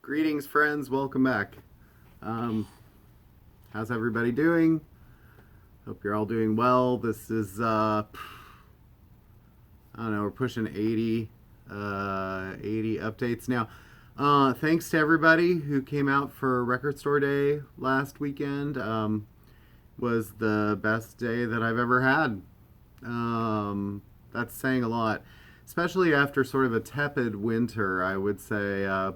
Greetings, friends. Welcome back. Um, how's everybody doing? Hope you're all doing well. This is, I don't know, we're pushing 80 updates now. Thanks to everybody who came out for Record Store Day last weekend. Was the best day that I've ever had. That's saying a lot, especially after sort of a tepid winter, I would say.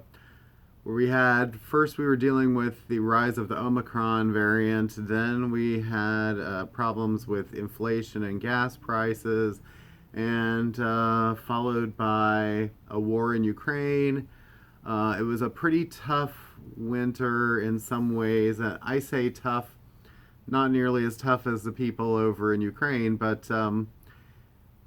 Where we had first we were dealing with the rise of the Omicron variant, then we had problems with inflation and gas prices, and followed by a war in Ukraine. It was a pretty tough winter in some ways. I say tough, not nearly as tough as the people over in Ukraine, but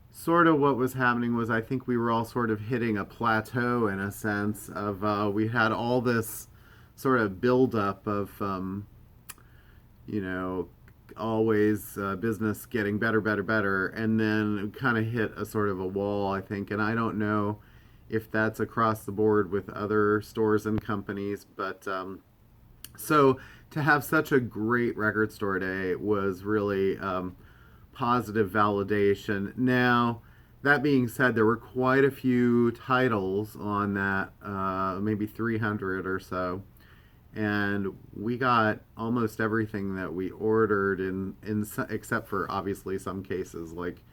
sort of what was happening was I think we were all sort of hitting a plateau in a sense of we had all this sort of buildup of always business getting better, and then kind of hit a sort of a wall, I think. And I don't know if that's across the board with other stores and companies, but so to have such a great record store day was really positive validation. Now, that being said, there were quite a few titles on that, maybe 300 or so, and we got almost everything that we ordered except for obviously some cases like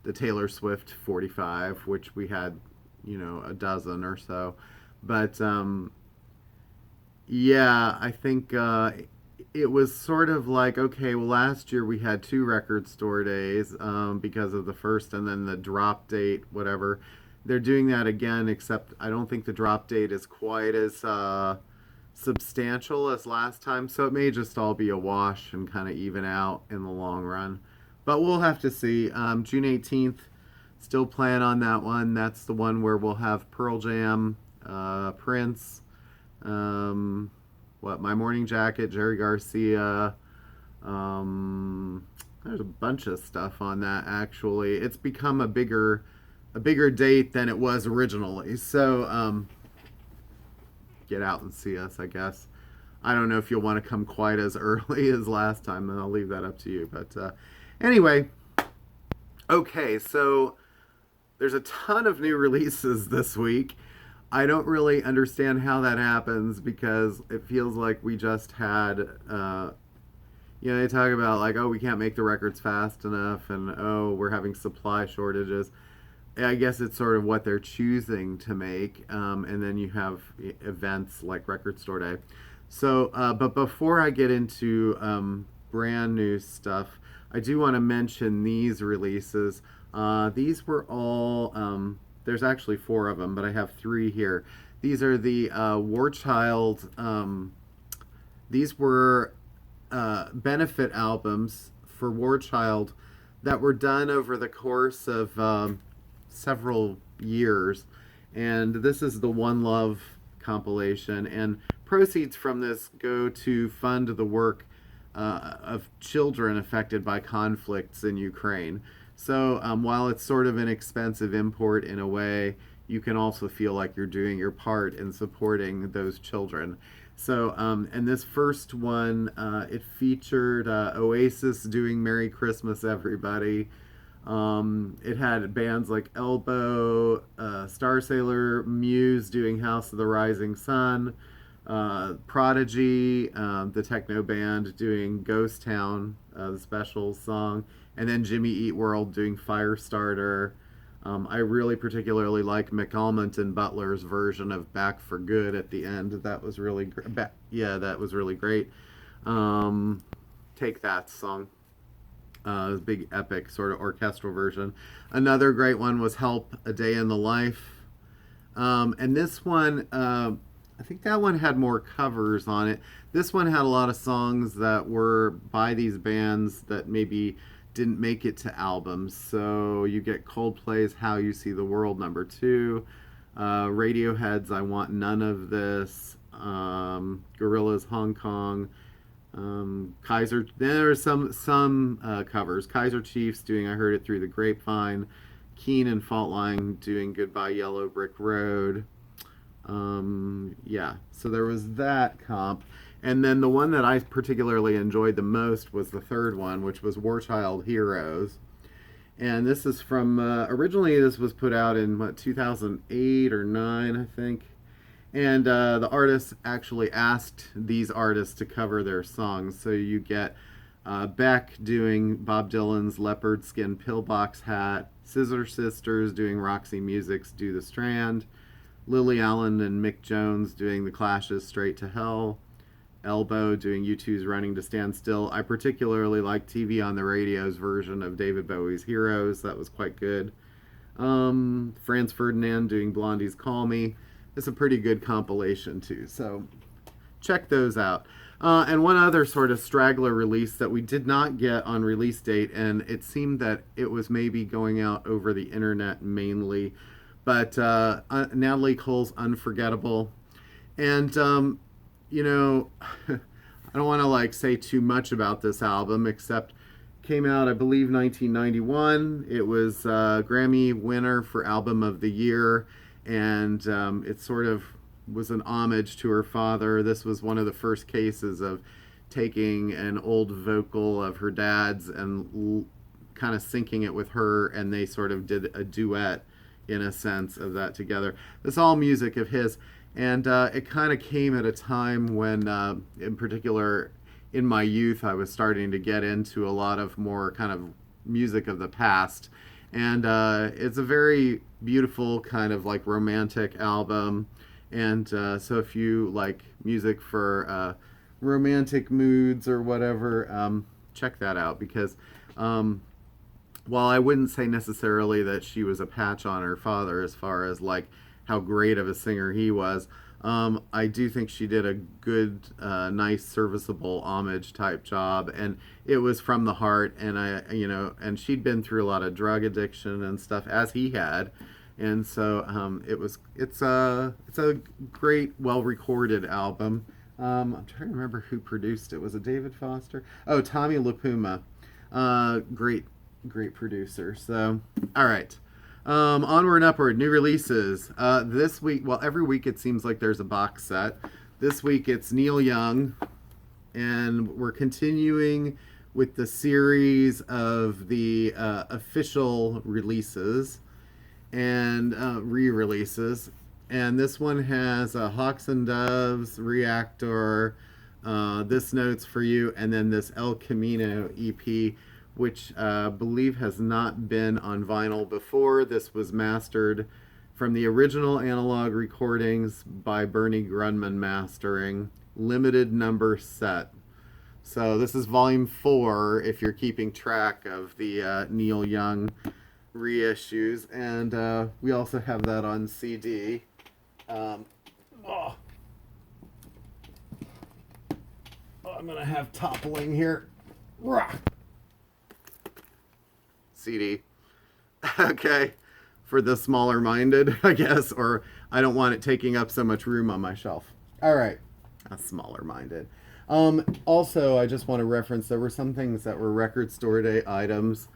the Taylor Swift 45, which we had, a dozen or so. But yeah, I think it was sort of like, okay, well, last year we had two record store days because of the first and then the drop date, whatever. They're doing that again, except I don't think the drop date is quite as substantial as last time, so it may just all be a wash and kind of even out in the long run. But we'll have to see. June 18th, still plan on that one. That's the one where we'll have Pearl Jam, Prince, My Morning Jacket, Jerry Garcia. There's a bunch of stuff on that, actually. It's become a bigger date than it was originally. So get out and see us, I guess. I don't know if you'll want to come quite as early as last time, and I'll leave that up to you. But anyway, okay, so there's a ton of new releases this week. I don't really understand how that happens because it feels like we just had, they talk about like, oh, we can't make the records fast enough, and oh, we're having supply shortages. I guess it's sort of what they're choosing to make, and then you have events like Record Store Day. So, but before I get into brand new stuff, I do want to mention these releases. These were all... there's actually four of them, but I have three here. These are the War Child. These were benefit albums for War Child that were done over the course of several years. And this is the One Love compilation. And proceeds from this go to fund the work of children affected by conflicts in Ukraine. So while it's sort of an expensive import in a way, you can also feel like you're doing your part in supporting those children. So, and this first one, it featured Oasis doing Merry Christmas, Everybody. It had bands like Elbow, Star Sailor, Muse doing House of the Rising Sun, Prodigy, the techno band, doing Ghost Town, the special song, and then Jimmy Eat World doing Firestarter. I really particularly like McAlmont and Butler's version of Back for Good at the end. That was really great. Yeah, that was really great. Take That song. Big epic sort of orchestral version. Another great one was Help, A Day in the Life. And this one, I think that one had more covers on it. This one had a lot of songs that were by these bands that maybe didn't make it to albums. So you get Coldplay's How You See the World #2, Radiohead's I Want None of This, Gorillaz Hong Kong, Kaiser. There are some covers. Kaiser Chiefs doing I Heard It Through the Grapevine, Keen and Faultline doing Goodbye Yellow Brick Road. Yeah, so there was that comp. And then the one that I particularly enjoyed the most was the third one, which was War Child Heroes. And this is from, originally this was put out in, what, 2008 or 9, I think. And the artists actually asked these artists to cover their songs. So you get Beck doing Bob Dylan's Leopard Skin Pillbox Hat, Scissor Sisters doing Roxy Music's Do the Strand, Lily Allen and Mick Jones doing The Clash's Straight to Hell, Elbow doing U2's Running to Stand Still. I particularly like TV on the Radio's version of David Bowie's Heroes. That was quite good. Franz Ferdinand doing Blondie's Call Me. It's a pretty good compilation too, so check those out. And one other sort of straggler release that we did not get on release date, and it seemed that it was maybe going out over the internet mainly, but Natalie Cole's Unforgettable. And you know, I don't want to like say too much about this album, except came out, I believe, 1991. It was Grammy winner for Album of the Year, and it sort of was an homage to her father. This was one of the first cases of taking an old vocal of her dad's and kind of syncing it with her, and they sort of did a duet in a sense of that together. It's all music of his. And it kind of came at a time when, in particular, in my youth, I was starting to get into a lot of more kind of music of the past. And it's a very beautiful kind of like romantic album. And so if you like music for romantic moods or whatever, check that out. Because while I wouldn't say necessarily that she was a patch on her father as far as like how great of a singer he was, I do think she did a good, nice, serviceable homage type job, and it was from the heart. And and she'd been through a lot of drug addiction and stuff as he had, and so it's a great, well recorded album. I'm trying to remember who produced it. Was it David Foster? Oh, Tommy LaPuma, great producer. So, all right. Onward and upward, new releases. This week, well, every week it seems like there's a box set. This week it's Neil Young, and we're continuing with the series of the official releases and re-releases. And this one has Hawks and Doves, Reactor, This Note's for You, and then this El Camino EP, which I believe has not been on vinyl before. This was mastered from the original analog recordings by Bernie Grunman Mastering, limited number set. So this is volume 4 if you're keeping track of the Neil Young reissues. And we also have that on CD. I'm going to have toppling here. Rah! CD. Okay. For the smaller minded, I guess, or I don't want it taking up so much room on my shelf. All right. Smaller minded. Also, I just want to reference there were some things that were record store day items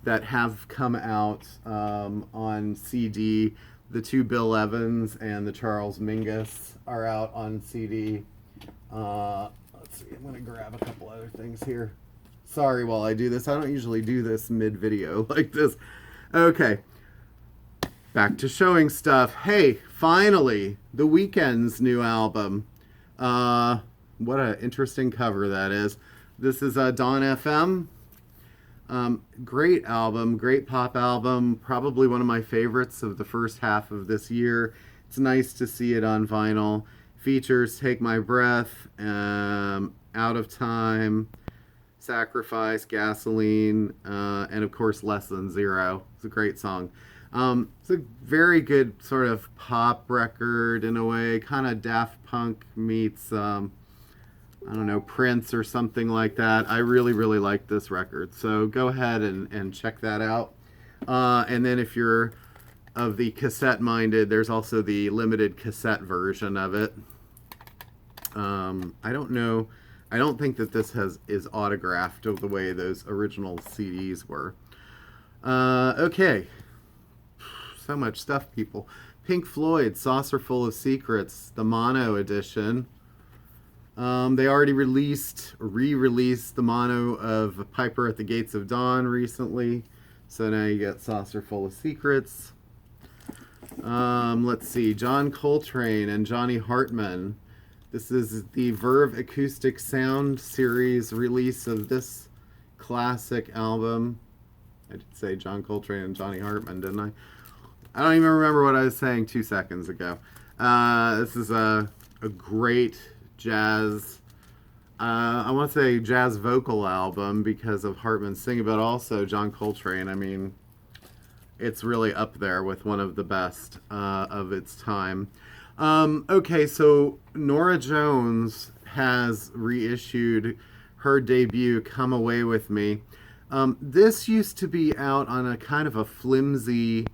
that have come out on CD. The 2 Bill Evans and the Charles Mingus are out on CD. Let's see. I'm going to grab a couple other things here. Sorry while I do this. I don't usually do this mid-video like this. Okay. Back to showing stuff. Hey, finally, The Weeknd's new album. What an interesting cover that is. This is Dawn FM. Great album, great pop album. Probably one of my favorites of the first half of this year. It's nice to see it on vinyl. Features Take My Breath, Out of Time, Sacrifice, Gasoline, and of course Less Than Zero. It's a great song. It's a very good sort of pop record in a way, kind of Daft Punk meets, I don't know, Prince or something like that. I really, really like this record. So go ahead and check that out. And then if you're of the cassette minded, there's also the limited cassette version of it. I don't know. I don't think that this is autographed of the way those original CDs were. Okay. So much stuff, people. Pink Floyd, Saucer Full of Secrets, the mono edition. They already re-released the mono of Piper at the Gates of Dawn recently. So now you get Saucer Full of Secrets. Let's see, John Coltrane and Johnny Hartman. This is the Verve Acoustic Sound Series release of this classic album. I did say John Coltrane and Johnny Hartman, didn't I? I don't even remember what I was saying 2 seconds ago. This is a great jazz, I want to say jazz vocal album because of Hartman's singing, but also John Coltrane. I mean, it's really up there with one of the best of its time. Okay, so Norah Jones has reissued her debut, Come Away With Me. This used to be out on a kind of a flimsy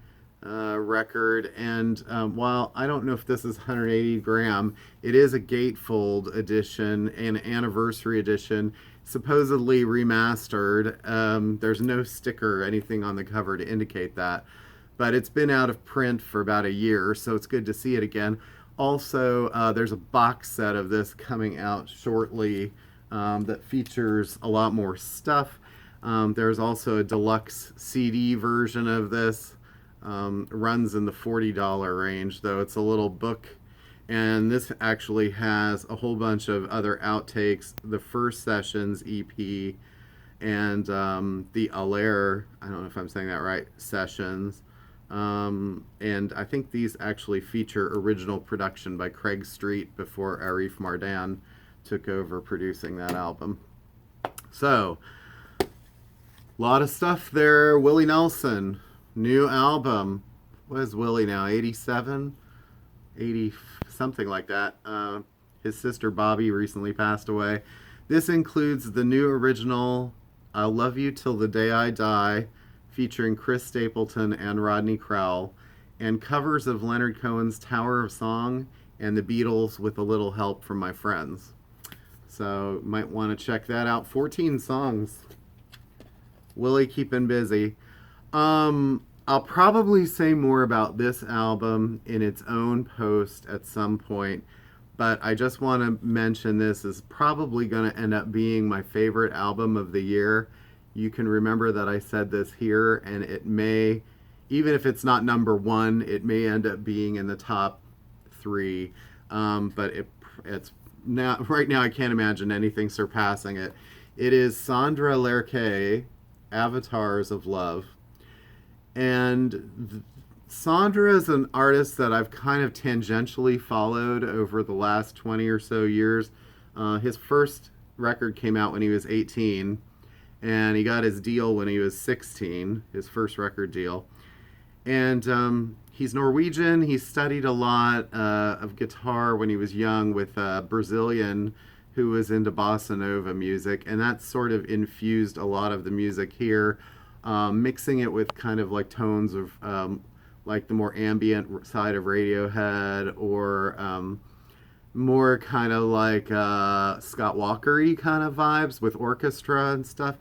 record, and while I don't know if this is 180 gram, it is a gatefold edition, an anniversary edition, supposedly remastered. There's no sticker or anything on the cover to indicate that, but it's been out of print for about a year, so it's good to see it again. Also, there's a box set of this coming out shortly that features a lot more stuff. There's also a deluxe CD version of this. Runs in the $40 range, though it's a little book. And this actually has a whole bunch of other outtakes, the First Sessions EP, and the Allaire, I don't know if I'm saying that right, sessions. And I think these actually feature original production by Craig Street before Arif Mardan took over producing that album. So, a lot of stuff there. Willie Nelson, new album. What is Willie now? 87? 80, something like that. His sister Bobby recently passed away. This includes the new original I'll Love You Till the Day I Die, featuring Chris Stapleton and Rodney Crowell, and covers of Leonard Cohen's Tower of Song and the Beatles with a little help from my friends. So might want to check that out. 14 songs. Willie keeping busy. I'll probably say more about this album in its own post at some point, but I just want to mention this is probably going to end up being my favorite album of the year. You can remember that I said this here, and it may, even if it's not number one, it may end up being in the top 3. But it's now, right now I can't imagine anything surpassing it. It is Sandra Lerche, Avatars of Love. And Sandra is an artist that I've kind of tangentially followed over the last 20 or so years. His first record came out when he was 18, and he got his deal when he was 16, his first record deal. And he's Norwegian. He studied a lot of guitar when he was young with a Brazilian who was into bossa nova music, and that sort of infused a lot of the music here. Mixing it with kind of like tones of like the more ambient side of Radiohead, or more kind of like Scott Walker-y kind of vibes with orchestra and stuff.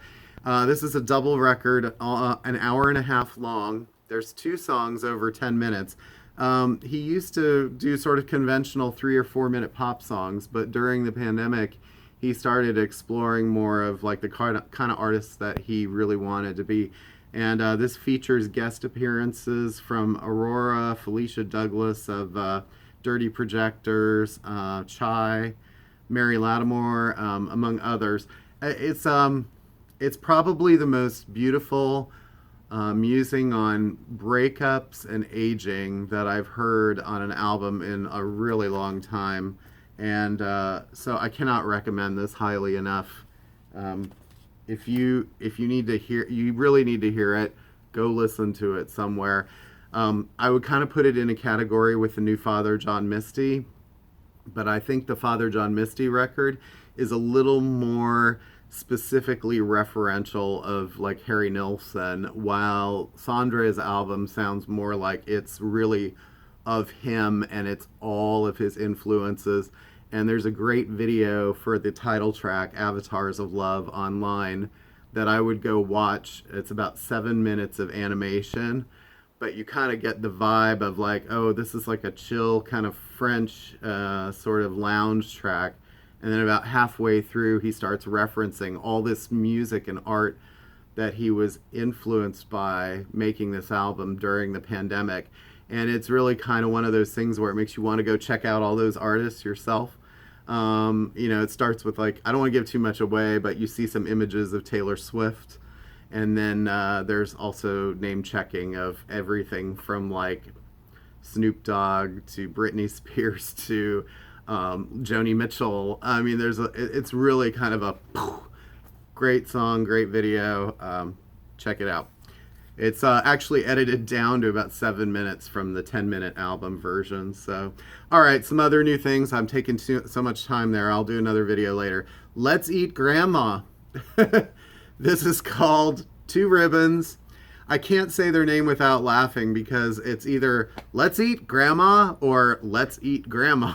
This is a double record, an hour and a half long. There's 2 songs over 10 minutes. He used to do sort of conventional 3 or 4 minute pop songs, but during the pandemic, he started exploring more of like the kind of artists that he really wanted to be. And this features guest appearances from Aurora, Felicia Douglas of Dirty Projectors, Chai, Mary Lattimore, among others. It's probably the most beautiful musing on breakups and aging that I've heard on an album in a really long time. And so I cannot recommend this highly enough. If you need to hear, you really need to hear it, go listen to it somewhere. I would kind of put it in a category with the new Father John Misty, but I think the Father John Misty record is a little more specifically referential of like Harry Nilsson, while Sandra's album sounds more like it's really of him and it's all of his influences. And there's a great video for the title track, Avatars of Love, online that I would go watch. It's about 7 minutes of animation, but you kind of get the vibe of like, oh, this is like a chill kind of French sort of lounge track. And then about halfway through, he starts referencing all this music and art that he was influenced by making this album during the pandemic. And it's really kind of one of those things where it makes you want to go check out all those artists yourself. It starts with like, I don't want to give too much away, but you see some images of Taylor Swift. And then there's also name checking of everything from like Snoop Dogg to Britney Spears to Joni Mitchell. I mean, it's really kind of a great song, great video. Check it out. It's actually edited down to about 7 minutes from the 10-minute album version. So, all right, some other new things. I'm taking so much time there. I'll do another video later. Let's Eat Grandma. This is called Two Ribbons. I can't say their name without laughing because it's either Let's Eat Grandma or Let's Eat Grandma.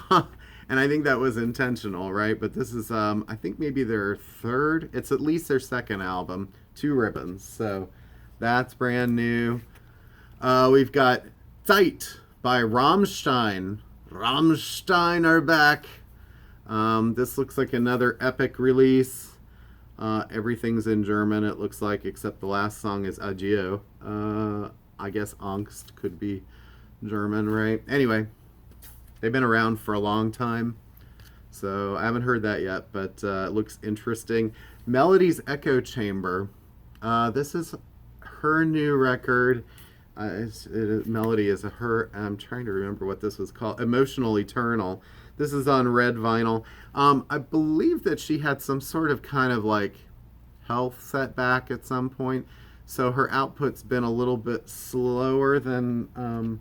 And I think that was intentional, right? But this is, I think maybe their third. It's at least their second album, Two Ribbons. So that's brand new. We've got Zeit by Rammstein. Rammstein are back. This looks like another epic release. Everything's in German, it looks like, except the last song is Adieu. I guess Angst could be German, right? Anyway, they've been around for a long time, so I haven't heard that yet, but it looks interesting. Melody's Echo Chamber. This is her new record. Melody is her. I'm trying to remember what this was called. Emotional Eternal. This is on red vinyl. I believe that she had some sort of kind of like health setback at some point, so her output's been a little bit slower than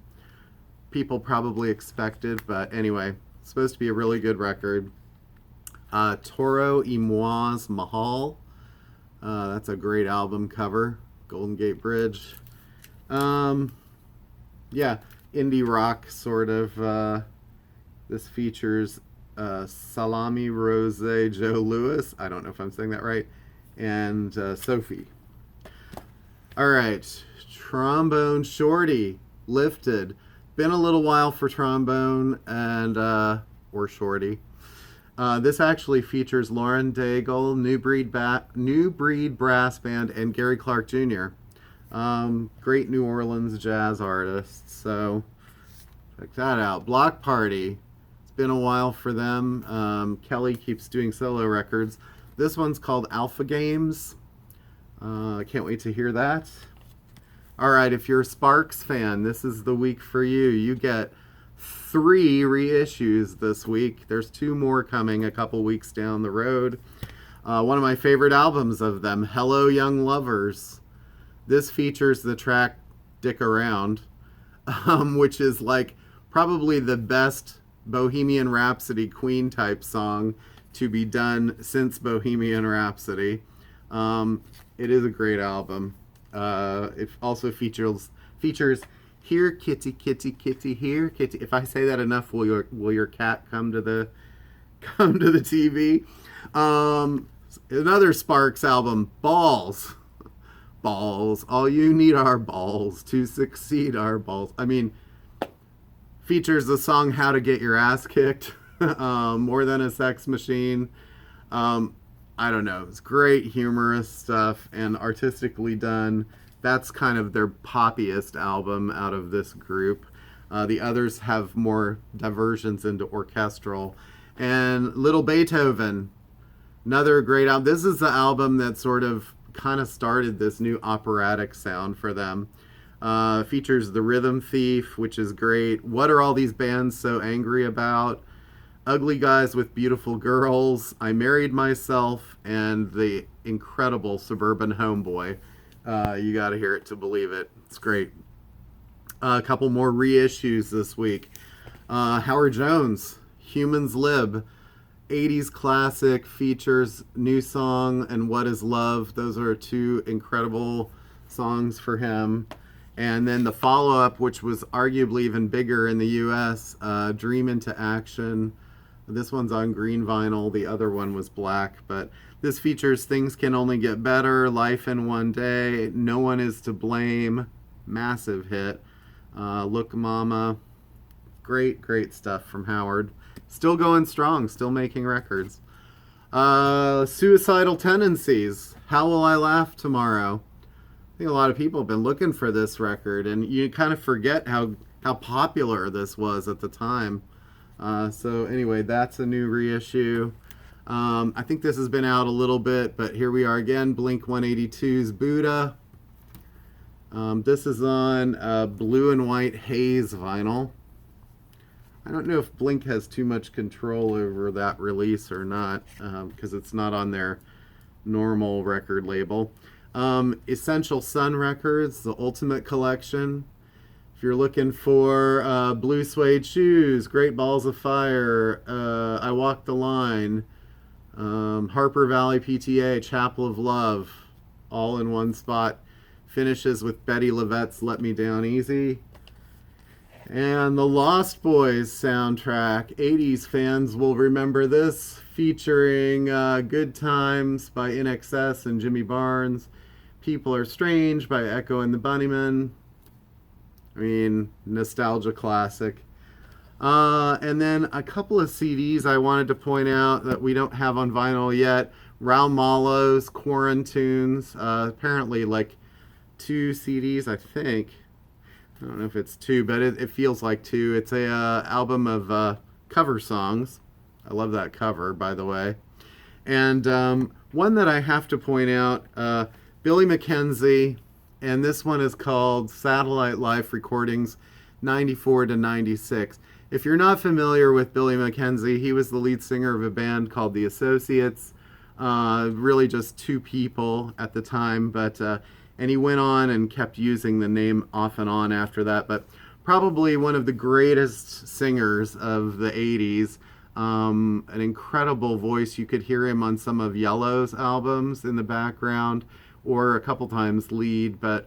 people probably expected. But anyway, it's supposed to be a really good record. Toro y Moi's Mahal. That's a great album cover. Golden Gate Bridge. Yeah, indie rock sort of. This features Salami Rose Joe Lewis. I don't know if I'm saying that right. And Sophie. All right. Trombone Shorty. Lifted. Been a little while for trombone and or Shorty. This actually features Lauren Daigle, New Breed Brass Band, and Gary Clark Jr. Great New Orleans jazz artists. So check that out. Block Party. Been a while for them. Kelly keeps doing solo records. This one's called Alpha Games. I can't wait to hear that. All right, if you're a Sparks fan, this is the week for you. You get 3 reissues this week. There's 2 more coming a couple weeks down the road. One of my favorite albums of them, Hello Young Lovers. This features the track Dick Around, which is like probably the best Bohemian Rhapsody Queen type song to be done since Bohemian Rhapsody. It is a great album. It also features Here Kitty Kitty Kitty Here Kitty. If I say that enough, will your cat come to the TV? Another Sparks album, Balls. Balls. All you need are balls to succeed are balls. I mean, features the song How to Get Your Ass Kicked, More Than a Sex Machine. I don't know. It's great humorous stuff and artistically done. That's kind of their poppiest album out of this group. The others have more diversions into orchestral. And Little Beethoven, another great album. This is the album that sort of kind of started this new operatic sound for them. Features The Rhythm Thief, which is great. What Are All These Bands So Angry About? Ugly Guys with Beautiful Girls, I Married Myself, and the incredible Suburban Homeboy. You gotta hear it to believe it. It's great. A couple more reissues this week. Howard Jones, Humans Lib, 80s classic, features new song and What Is Love. Those are 2 incredible songs for him. And then the follow-up, which was arguably even bigger in the US, Dream Into Action. This one's on green vinyl. The other one was black. But this features Things Can Only Get Better, Life in One Day, No One Is to Blame, massive hit. Look Mama. Great, great stuff from Howard. Still going strong, still making records. Suicidal Tendencies. How Will I Laugh Tomorrow? I think a lot of people have been looking for this record, and you kind of forget how popular this was at the time. So anyway, that's a new reissue. I think this has been out a little bit, but here we are again. Blink 182's Buddha. This is on blue and white haze vinyl. I don't know if Blink has too much control over that release or not, because it's not on their normal record label. Essential Sun Records, the Ultimate Collection. If you're looking for Blue Suede Shoes, Great Balls of Fire, I Walk the Line, Harper Valley PTA, Chapel of Love, all in one spot. Finishes with Betty LaVette's Let Me Down Easy. And the Lost Boys soundtrack, 80s fans will remember this, featuring Good Times by INXS and Jimmy Barnes, People Are Strange by Echo and the Bunnymen. I mean, nostalgia classic. And then a couple of CDs I wanted to point out that we don't have on vinyl yet. Raul Malo's Quarantunes, apparently like 2 CDs, I think. I don't know if it's 2, but it feels like 2. It's a album of cover songs. I love that cover, by the way. And one that I have to point out, Billy Mckenzie, and this one is called Satellite Life Recordings 94 to 96. If you're not familiar with Billy Mckenzie, he was the lead singer of a band called The Associates. Really just 2 people at the time, but and he went on and kept using the name off and on after that, but probably one of the greatest singers of the 80s. An incredible voice. You could hear him on some of Yellow's albums in the background, or a couple times lead, but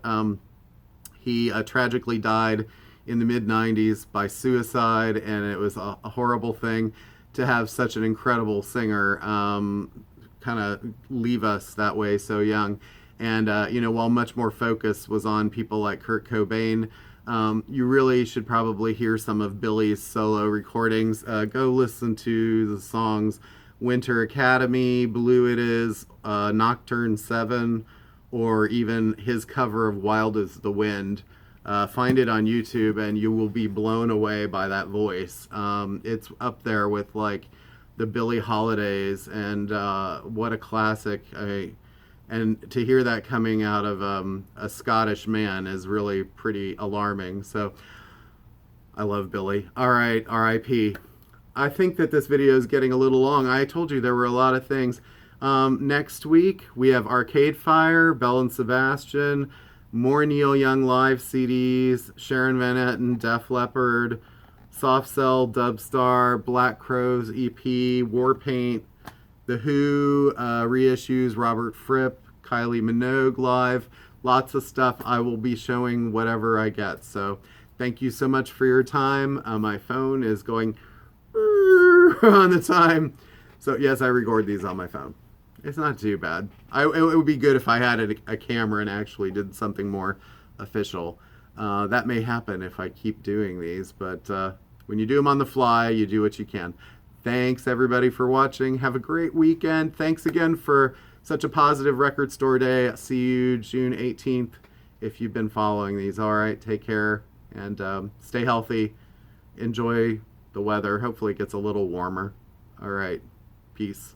he tragically died in the mid-90s by suicide, and it was a horrible thing to have such an incredible singer kind of leave us that way so young. And, while much more focus was on people like Kurt Cobain, you really should probably hear some of Billy's solo recordings. Go listen to the songs Winter Academy, Blue It Is, Nocturne 7, or even his cover of Wild as the Wind. Find it on YouTube and you will be blown away by that voice. It's up there with like the Billie Holidays, and what a classic. And to hear that coming out of a Scottish man is really pretty alarming. So I love Billy. All right, R.I.P. I think that this video is getting a little long. I told you there were a lot of things. Next week, we have Arcade Fire, Belle and Sebastian, more Neil Young live CDs, Sharon Van Etten, Def Leppard, Soft Cell, Dubstar, Black Crowes EP, Warpaint, The Who, reissues, Robert Fripp, Kylie Minogue live, lots of stuff. I will be showing whatever I get. So thank you so much for your time. My phone is going on the time. So yes, I record these on my phone. It's not too bad. It would be good if I had a camera and actually did something more official. That may happen if I keep doing these, but when you do them on the fly, you do what you can. Thanks everybody for watching. Have a great weekend. Thanks again for such a positive record store day. See you June 18th if you've been following these. All right, take care and stay healthy. Enjoy the weather. Hopefully it gets a little warmer. All right, peace.